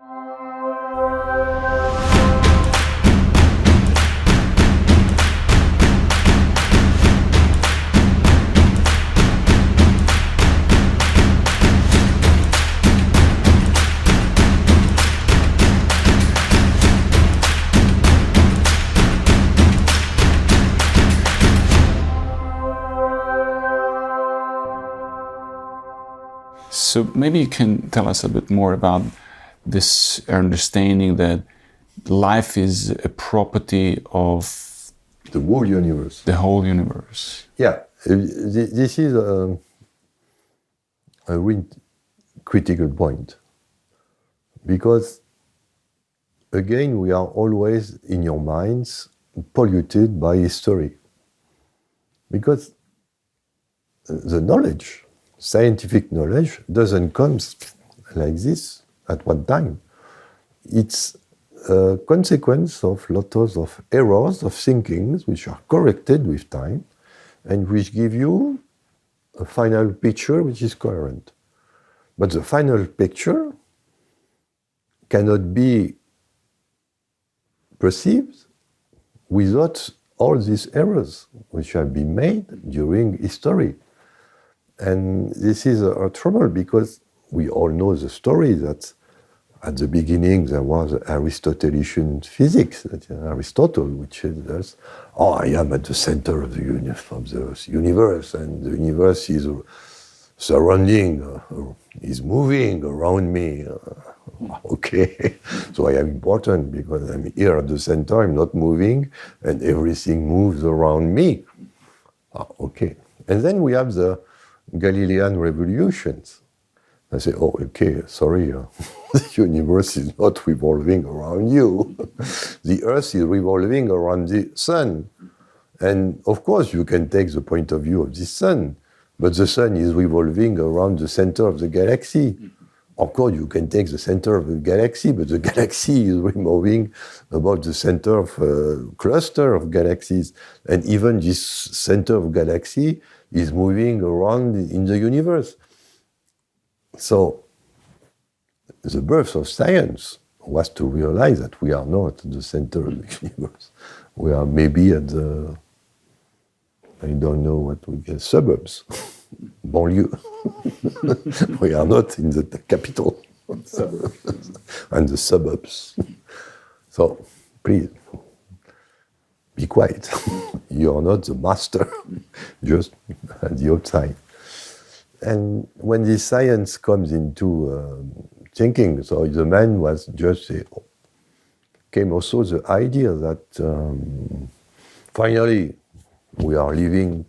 So maybe you can tell us a bit more about this understanding that life is a property of the whole universe. The whole universe. Yeah, this is a really critical point, because again we are always in your minds polluted by history, because the knowledge, scientific knowledge, doesn't come like this at one time. It's a consequence of lots of errors of thinking which are corrected with time and which give you a final picture which is coherent. But the final picture cannot be perceived without all these errors which have been made during history. And this is a trouble, because we all know the story that at the beginning there was Aristotelian physics, Aristotle, which says, oh, I am at the center of the universe, and the universe is surrounding, is moving around me. Okay, so I am important because I'm here at the center, I'm not moving, and everything moves around me. Okay, and then we have the Galilean revolutions. I say, oh, okay, sorry, the universe is not revolving around you. The Earth is revolving around the sun. And of course, you can take the point of view of the sun, but the sun is revolving around the center of the galaxy. Of course, you can take the center of the galaxy, but the galaxy is revolving about the center of a cluster of galaxies. And even this center of galaxy is moving around in the universe. So the birth of science was to realize that we are not at the center of the universe. We are maybe at the, I don't know what we get, suburbs, banlieue. We are not in the capital. And the suburbs. So please, be quiet. You are not the master, just at the outside. And when this science comes into thinking, so the man was just, came also the idea that finally we are living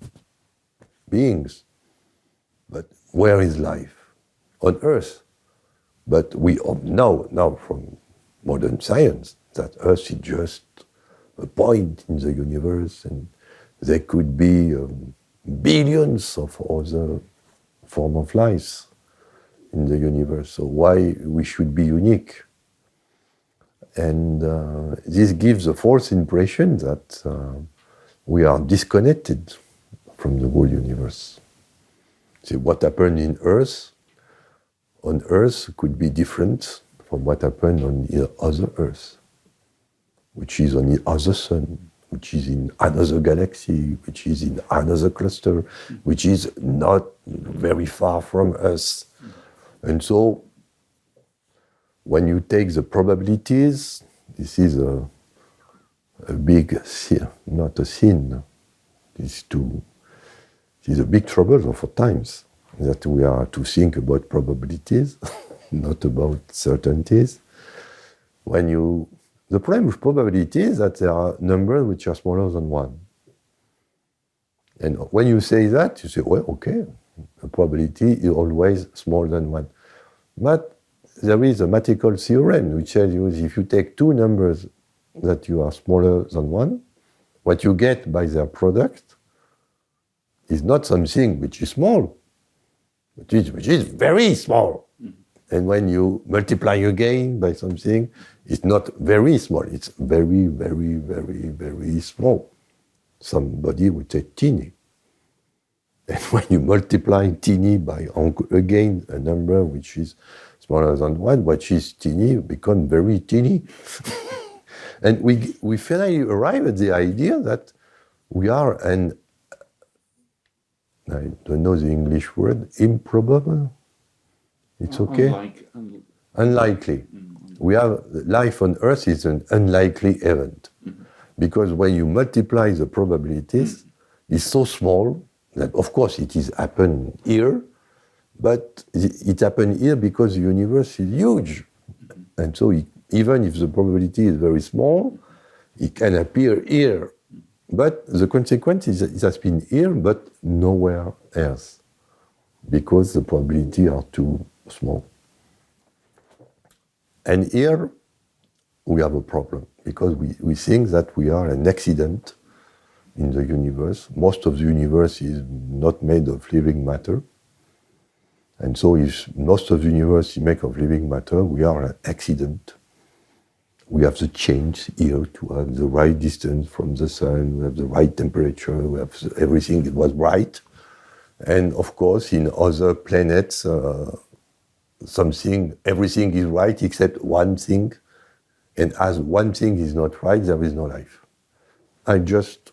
beings, but where is life? On Earth. But we know from modern science that Earth is just a point in the universe, and there could be billions of other forms of life in the universe. So why we should be unique? And this gives a false impression that we are disconnected from the whole universe. See, what happened on Earth could be different from what happened on the other Earth, which is on the other sun, which is in another galaxy, which is in another cluster, which is not very far from us. And so, when you take the probabilities, this is a big sin, not a sin. It's a big trouble of our times, that we are to think about probabilities, not about certainties. The problem with probability is that there are numbers which are smaller than 1. And when you say that, you say, well, okay, the probability is always smaller than 1. But there is a mathematical theorem which tells you if you take two numbers that you are smaller than 1, what you get by their product is not something which is small, which is very small. And when you multiply again by something, it's not very small, it's very, very, very, very small. Somebody would say teeny. And when you multiply teeny by again a number which is smaller than 1, which is teeny, become very teeny. And we finally arrive at the idea that we are an, I don't know the English word, improbable? It's okay? Unlikely. We have, life on Earth is an unlikely event. Because when you multiply the probabilities, it's so small that, of course, it is happen here, but it happened here because the universe is huge. And so even if the probability is very small, it can appear here. But the consequence is that it has been here, but nowhere else, because the probabilities are too small. And here we have a problem, because we think that we are an accident in the universe. Most of the universe is not made of living matter. And so if most of the universe is made of living matter, we are an accident. We have the change here to have the right distance from the sun, we have the right temperature, we have everything that was right. And of course, in other planets, everything is right except one thing. And as one thing is not right, there is no life. I just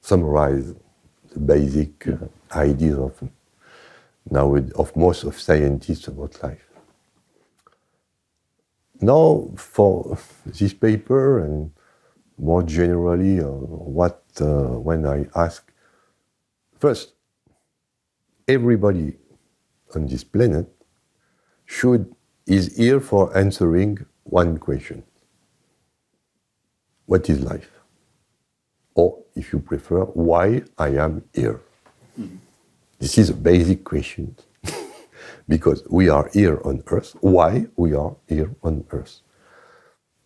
summarize the basic ideas of most of scientists about life. Now, for this paper and more generally, when I ask, first, everybody on this planet is here for answering one question. What is life? Or, if you prefer, why I am here? Mm-hmm. This is a basic question. Because we are here on Earth. Why we are here on Earth?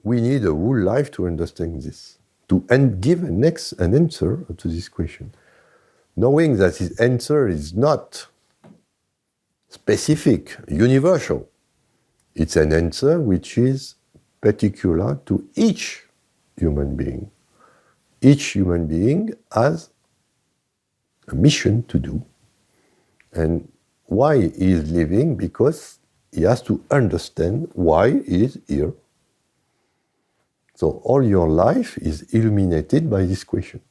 We need a whole life to understand this, and give an answer to this question. Knowing that this answer is not specific, universal. It's an answer which is particular to each human being. Each human being has a mission to do. And why he is living? Because he has to understand why he is here. So all your life is illuminated by this question.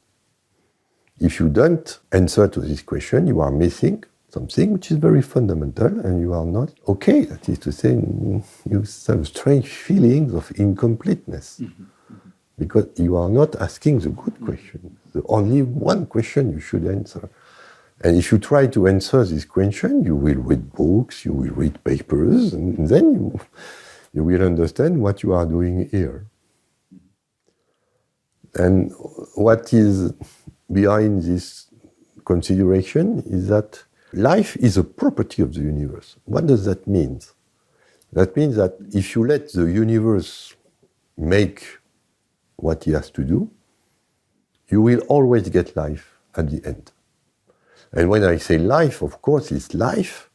If you don't answer to this question, you are missing something which is very fundamental, and you are not okay. That is to say, you have strange feelings of incompleteness. Mm-hmm. Because you are not asking the good question. The only one question you should answer. And if you try to answer this question, you will read books, you will read papers, and then you will understand what you are doing here. And what is behind this consideration is that life is a property of the universe. What does that mean? That means that if you let the universe make what he has to do, you will always get life at the end. And when I say life, of course, it's life,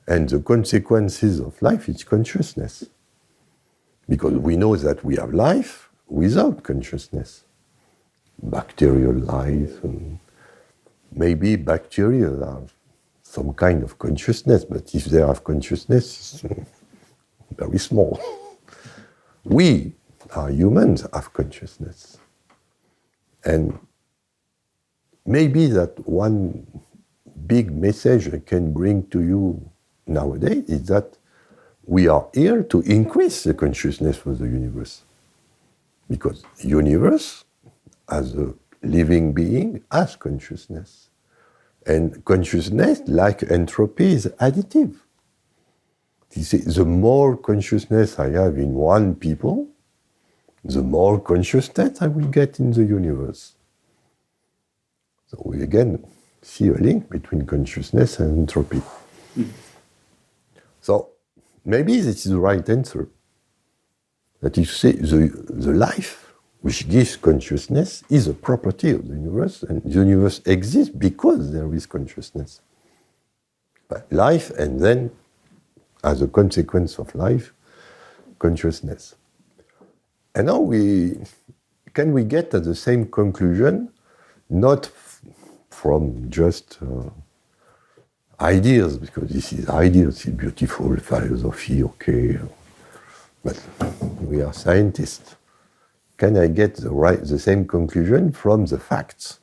and the consequences of life is consciousness. Because we know that we have life without consciousness. Bacterial life, and maybe bacteria have some kind of consciousness, but if they have consciousness, it's very small. We, our humans, have consciousness. And maybe that one big message I can bring to you nowadays is that we are here to increase the consciousness of the universe. Because the universe, as a living being, has consciousness. And consciousness, like entropy, is additive. The more consciousness I have in one people, the more consciousness I will get in the universe. So we again see a link between consciousness and entropy. Mm. So maybe this is the right answer. That is to say, the life which gives consciousness is a property of the universe, and the universe exists because there is consciousness. But life, and then, as a consequence of life, consciousness. And now can we get at the same conclusion, not from just ideas, because this is ideas, it's beautiful philosophy, okay, but we are scientists. Can I get the same conclusion from the facts,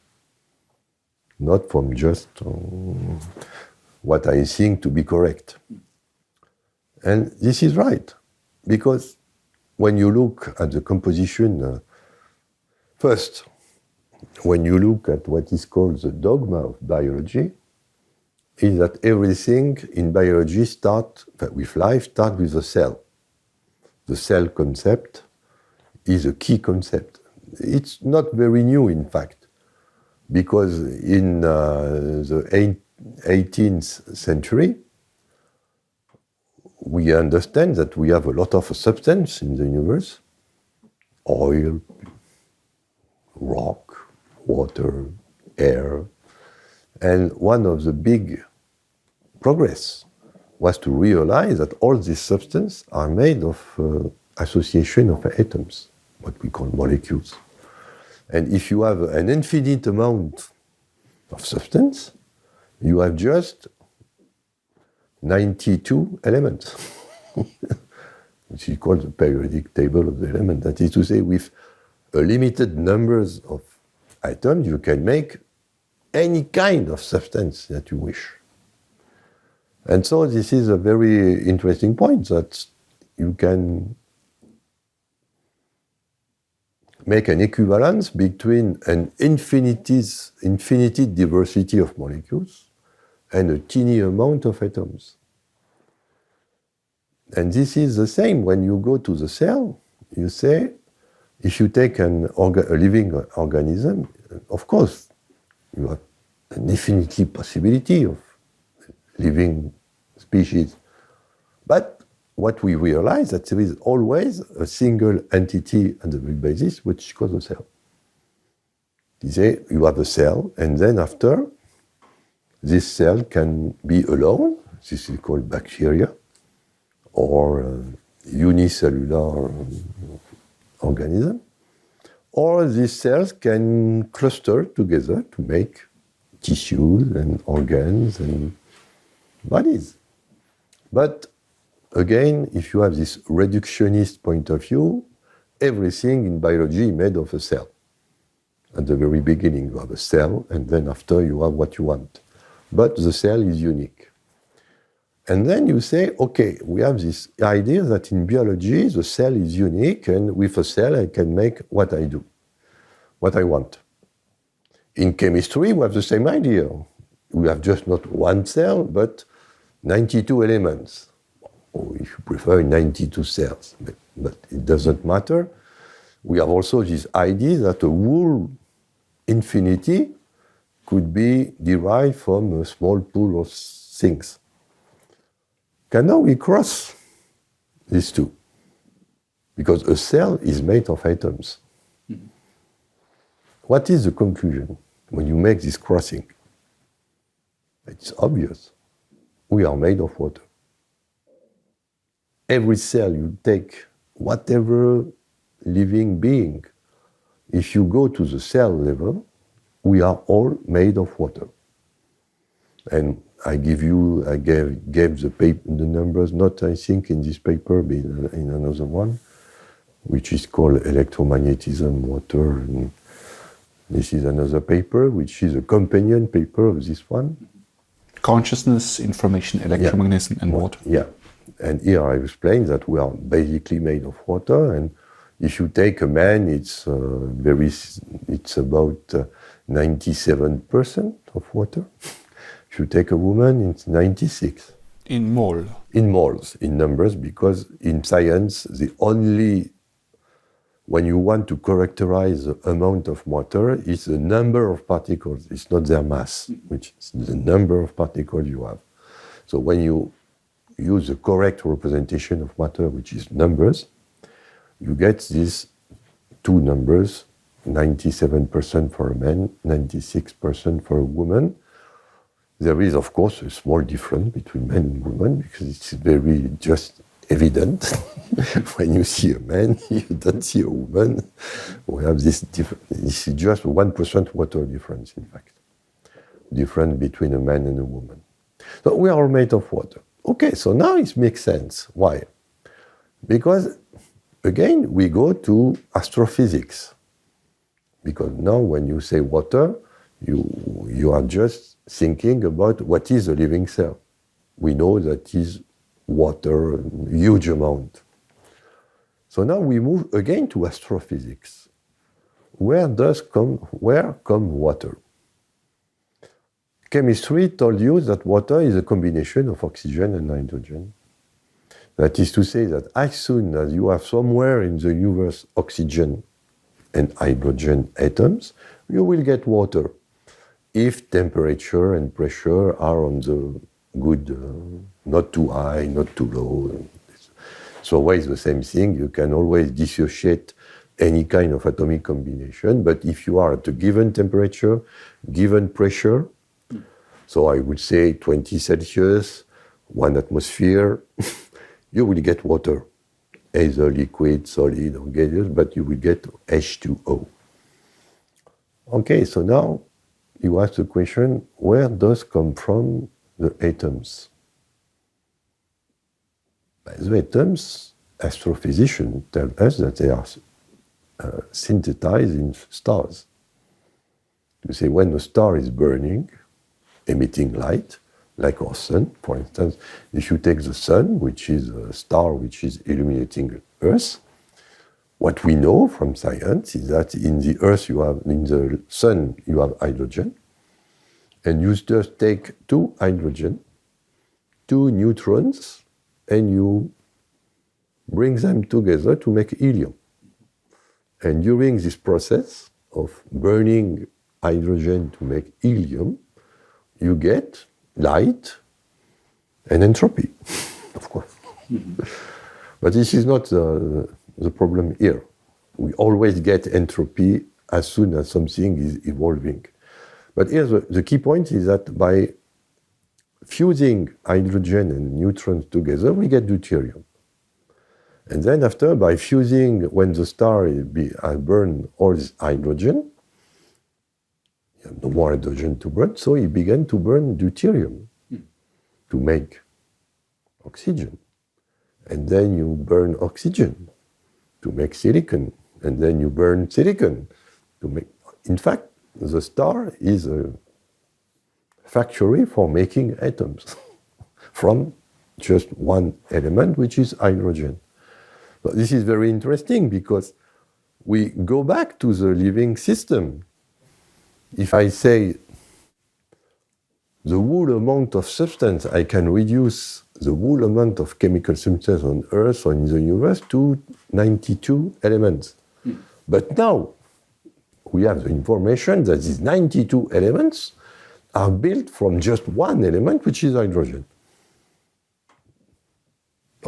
not from just what I think to be correct? And this is right, because when you look at the composition, first, when you look at what is called the dogma of biology, is that everything in biology with life starts with a cell. The cell concept is a key concept. It's not very new, in fact, because in the 18th century, we understand that we have a lot of substance in the universe: oil, rock, water, air. And one of the big progress was to realize that all these substances are made of association of atoms, what we call molecules. And if you have an infinite amount of substance, you have just 92 elements, which is called the periodic table of the elements. That is to say, with a limited numbers of atoms, you can make any kind of substance that you wish. And so this is a very interesting point, that you can make an equivalence between an infinite diversity of molecules and a teeny amount of atoms. And this is the same when you go to the cell. You say, if you take a living organism, of course, you have an infinite possibility of living species. But what we realize that there is always a single entity at the basis, which is called a cell. You say you have a cell, and then after, this cell can be alone. This is called bacteria, or unicellular organism. Or these cells can cluster together to make tissues and organs and bodies. But again, if you have this reductionist point of view, everything in biology is made of a cell. At the very beginning, you have a cell, and then after you have what you want. But the cell is unique. And then you say, okay, we have this idea that in biology, the cell is unique, and with a cell, I can make what I do, what I want. In chemistry, we have the same idea. We have just not one cell, but 92 elements. Or if you prefer, 92 cells. But it doesn't matter. We have also this idea that a whole infinity could be derived from a small pool of things. Can now we cross these two? Because a cell is made of atoms. Mm-hmm. What is the conclusion when you make this crossing? It's obvious. We are made of water. Every cell you take, whatever living being, if you go to the cell level, we are all made of water. And I gave the numbers, not I think in this paper, but in another one, which is called Electromagnetism, Water. And this is another paper, which is a companion paper of this one. Consciousness, information, electromagnetism, and water. Yeah. And here I explain that we are basically made of water. And if you take a man, it's about 97% of water. If you take a woman, it's 96. In mole? In moles, in numbers, because in science, when you want to characterize the amount of matter, it's the number of particles. It's not their mass, which is the number of particles you have. So when you use the correct representation of matter, which is numbers, you get these two numbers, 97% for a man, 96% for a woman. There is, of course, a small difference between men and women, because it's very just evident. When you see a man, you don't see a woman. We have this difference. This is just 1% water difference, in fact. Difference between a man and a woman. So we are made of water. Okay, so now it makes sense. Why? Because, again, we go to astrophysics. Because now when you say water, you are just thinking about what is a living cell. We know that is water, a huge amount. So now we move again to astrophysics. Where come water? Chemistry told you that water is a combination of oxygen and nitrogen. That is to say that as soon as you have somewhere in the universe oxygen and hydrogen atoms, you will get water if temperature and pressure are on the good, not too high, not too low. It's always the same thing. You can always dissociate any kind of atomic combination, but if you are at a given temperature, given pressure, so I would say 20 Celsius, 1 atmosphere, you will get water, either liquid, solid, or gaseous, but you will get H2O. Okay, so now you ask the question, where does come from the atoms? The atoms, astrophysicians tell us that they are synthesized in stars. You say when a star is burning, emitting light, like our sun, for instance, if you take the sun, which is a star which is illuminating Earth, what we know from science is that in the sun you have hydrogen, and you just take 2 hydrogen, 2 neutrons, and you bring them together to make helium. And during this process of burning hydrogen to make helium, you get light and entropy, of course. Mm-hmm. But this is not the problem here. We always get entropy as soon as something is evolving. But here the key point is that by fusing hydrogen and neutrons together, we get deuterium. And then after, by fusing, when the star has burned all this hydrogen, you have no more hydrogen to burn, so it began to burn deuterium to make oxygen. And then you burn oxygen to make silicon. And then you burn silicon to make... In fact, the star is a factory for making atoms from just one element, which is hydrogen. But this is very interesting because we go back to the living system. If I say the whole amount of substance, I can reduce the whole amount of chemical substance on Earth or in the universe to 92 elements. But now we have the information that these 92 elements are built from just one element, which is hydrogen.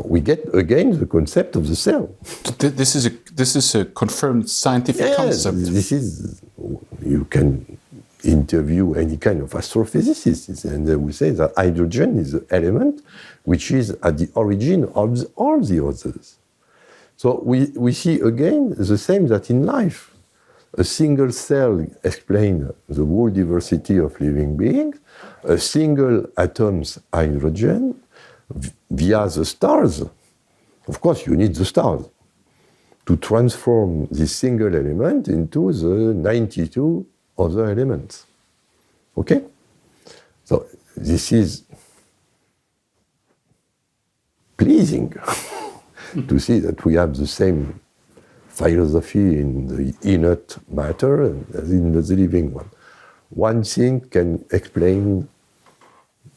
We get again the concept of the cell. This is a confirmed scientific concept. This is, you can interview any kind of astrophysicist, and they will say that hydrogen is the element which is at the origin of all the others. So we see again the same that in life. A single cell explains the whole diversity of living beings. A single atom's hydrogen via the stars. Of course, you need the stars to transform this single element into the 92 other elements. Okay? So this is pleasing to see that we have the same philosophy in the inert matter as in the living one. One thing can explain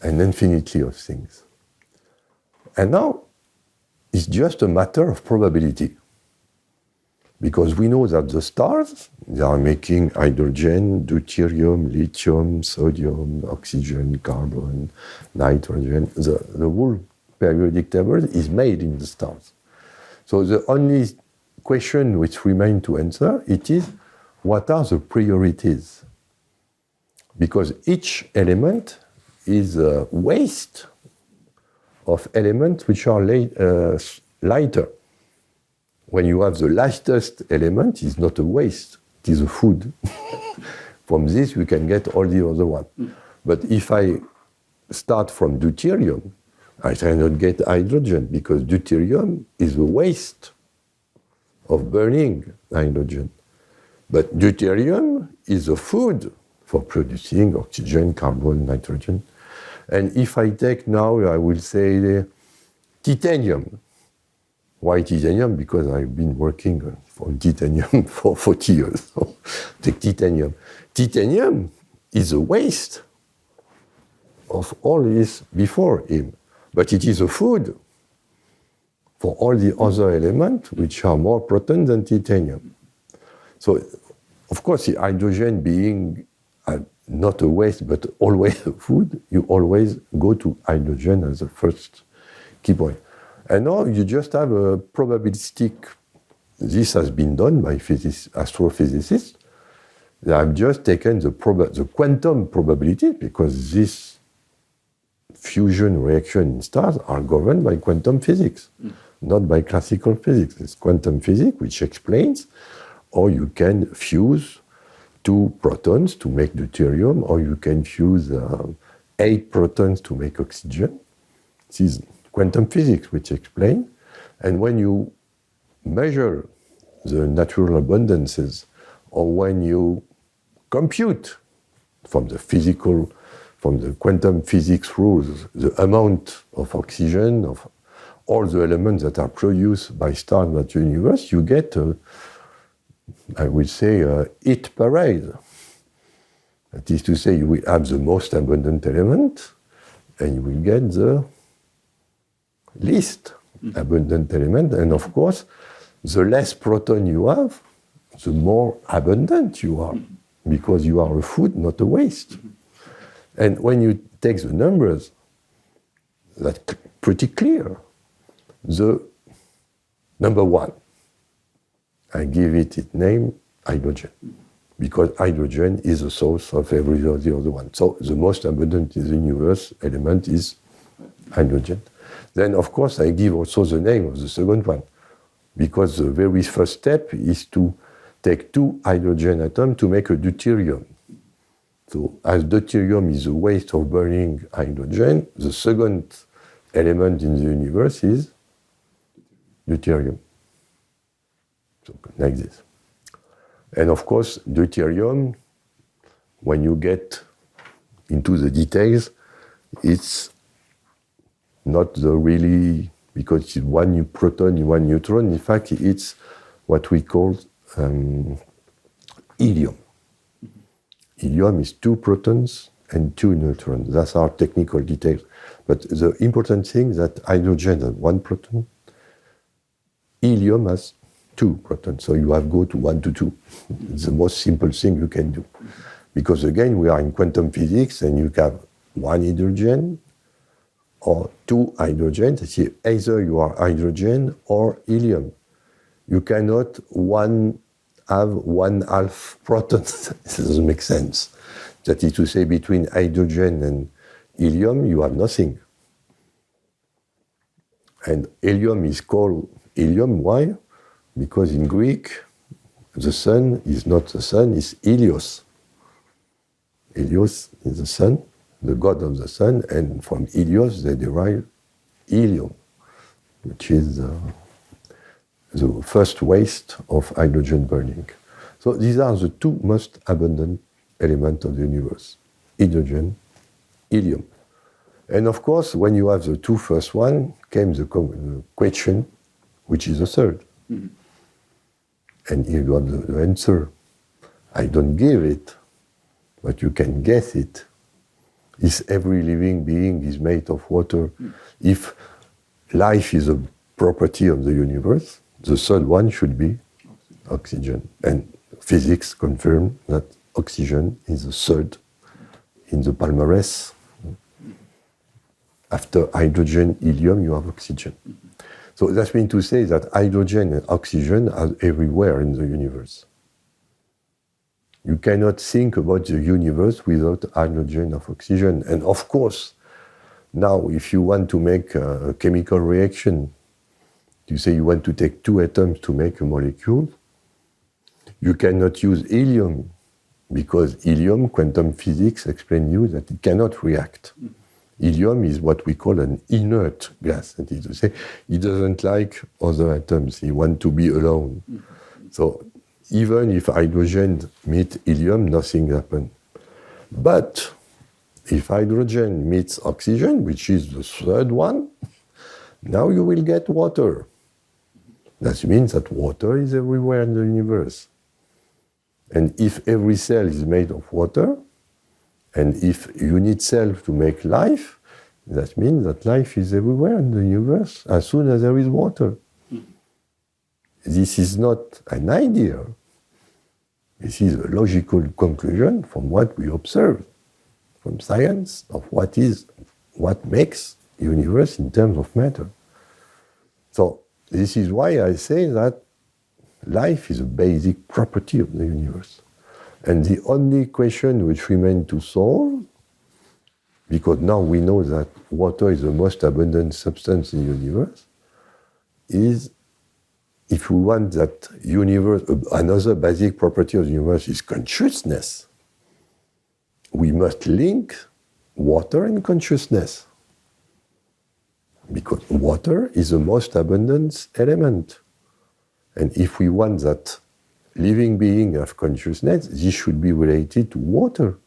an infinity of things. And now, it's just a matter of probability. Because we know that the stars, they are making hydrogen, deuterium, lithium, sodium, oxygen, carbon, nitrogen. The whole periodic table is made in the stars. So the only question which remains to answer, it is, what are the priorities? Because each element is a waste of elements which are lighter. When you have the lightest element, it's not a waste, it is a food. From this, we can get all the other one. But if I start from deuterium, I cannot get hydrogen because deuterium is the waste of burning hydrogen. But deuterium is a food for producing oxygen, carbon, nitrogen. And if I take now, I will say titanium. Why titanium? Because I've been working on titanium for 40 years. So take titanium. Titanium is a waste of all this before him. But it is a food for all the other elements which are more potent than titanium. So, of course, the hydrogen being not a waste, but always a food, you always go to hydrogen as the first key point. And now you just have a probabilistic, this has been done by astrophysicists. They have just taken the quantum probability, because this fusion reaction in stars are governed by quantum physics, not by classical physics. It's quantum physics which explains how you can fuse 2 protons to make deuterium, or you can fuse 8 protons to make oxygen. This is quantum physics which explains. And when you measure the natural abundances, or when you compute from the quantum physics rules, the amount of oxygen, of all the elements that are produced by stars in the universe, you get, I would say, a hit parade. That is to say, you will have the most abundant element, and you will get the least abundant element. And of course, the less proton you have, the more abundant you are, because you are a food, not a waste. And when you take the numbers, that's pretty clear. The number 1, I give it its name, hydrogen, because hydrogen is the source of every other one. So the most abundant in the universe element is hydrogen. Then, of course, I give also the name of the second one, because the very first step is to take 2 hydrogen atoms to make a deuterium. So, as deuterium is a waste of burning hydrogen, the second element in the universe is deuterium. So, like this. And of course, deuterium, when you get into the details, it's not the really, because it's 1 proton, 1 neutron. In fact, it's what we call helium. Helium is 2 protons and 2 neutrons. That's our technical details. But the important thing is that hydrogen has 1 proton, helium has 2 protons. So you have go to 1 to 2. It's the most simple thing you can do. Because again, we are in quantum physics, and you have 1 hydrogen or 2 hydrogens. Either you are hydrogen or helium. You cannot have 1/2 protons. It doesn't make sense. That is to say, between hydrogen and helium, you have nothing. And helium is called helium. Why? Because in Greek, the sun is not the sun, it's Helios. Helios is the sun, the god of the sun, and from Helios they derive helium, which is the first waste of hydrogen burning. So these are the 2 most abundant elements of the universe, hydrogen, helium. And of course, when you have the 2 first one, came the question, which is the third. Mm-hmm. And here you have the answer. I don't give it, but you can guess it. Is every living being is made of water? Mm. If life is a property of the universe, the third one should be oxygen. And physics confirm that oxygen is the third in the palmarès. After hydrogen, helium, you have oxygen. Mm-hmm. So that means to say that hydrogen and oxygen are everywhere in the universe. You cannot think about the universe without hydrogen or oxygen. And of course, now if you want to make a chemical reaction, you say you want to take 2 atoms to make a molecule, you cannot use helium, because helium, quantum physics explain you that it cannot react. Helium is what we call an inert gas. That is to say, it doesn't like other atoms. It wants to be alone. So even if hydrogen meets helium, nothing happens. But if hydrogen meets oxygen, which is the third one, now you will get water. That means that water is everywhere in the universe. And if every cell is made of water, and if you need cells to make life, that means that life is everywhere in the universe as soon as there is water. This is not an idea. This is a logical conclusion from what we observe from science of what makes the universe in terms of matter. So this is why I say that life is a basic property of the universe. And the only question which remains to solve, because now we know that water is the most abundant substance in the universe, is if we want that universe, another basic property of the universe is consciousness, we must link water and consciousness. Because water is the most abundant element. And if we want that living being have consciousness, this should be related to water.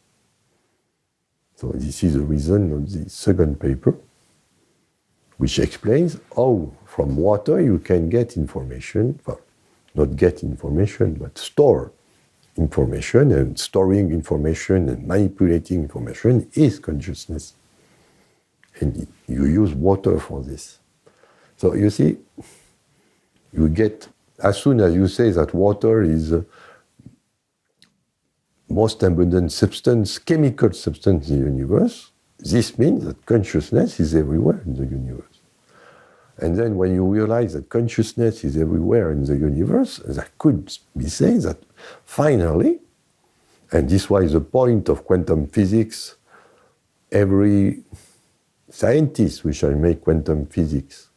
So this is the reason of the second paper, which explains how from water you can get information, well, not get information, but store information, and storing information and manipulating information is consciousness. And you use water for this. So you see, you get, as soon as you say that water is most abundant substance, chemical substance in the universe, this means that consciousness is everywhere in the universe. And then when you realize that consciousness is everywhere in the universe, that could be said that finally, and this was the point of quantum physics, every scientist which I make quantum physics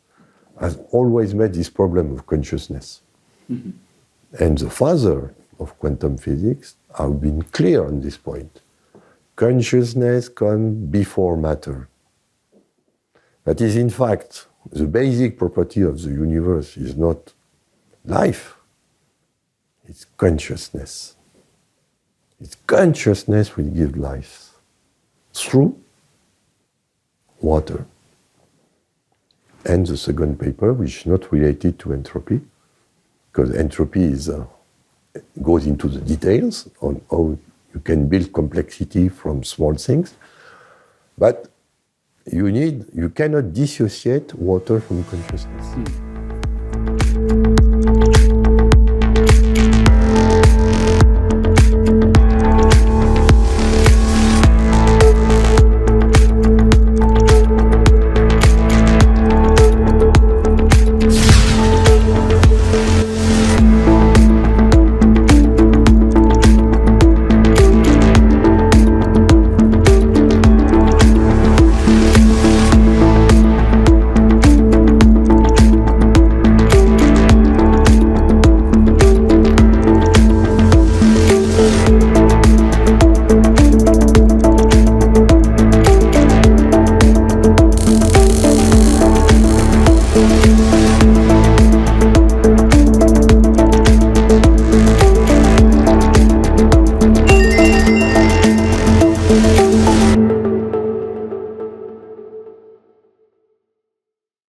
has always met this problem of consciousness. Mm-hmm. And the father of quantum physics have been clear on this point. Consciousness comes before matter. That is, in fact, the basic property of the universe is not life, it's consciousness. It's consciousness which gives life through water. And the second paper, which is not related to entropy, because entropy goes into the details on how you can build complexity from small things, but you cannot dissociate water from consciousness.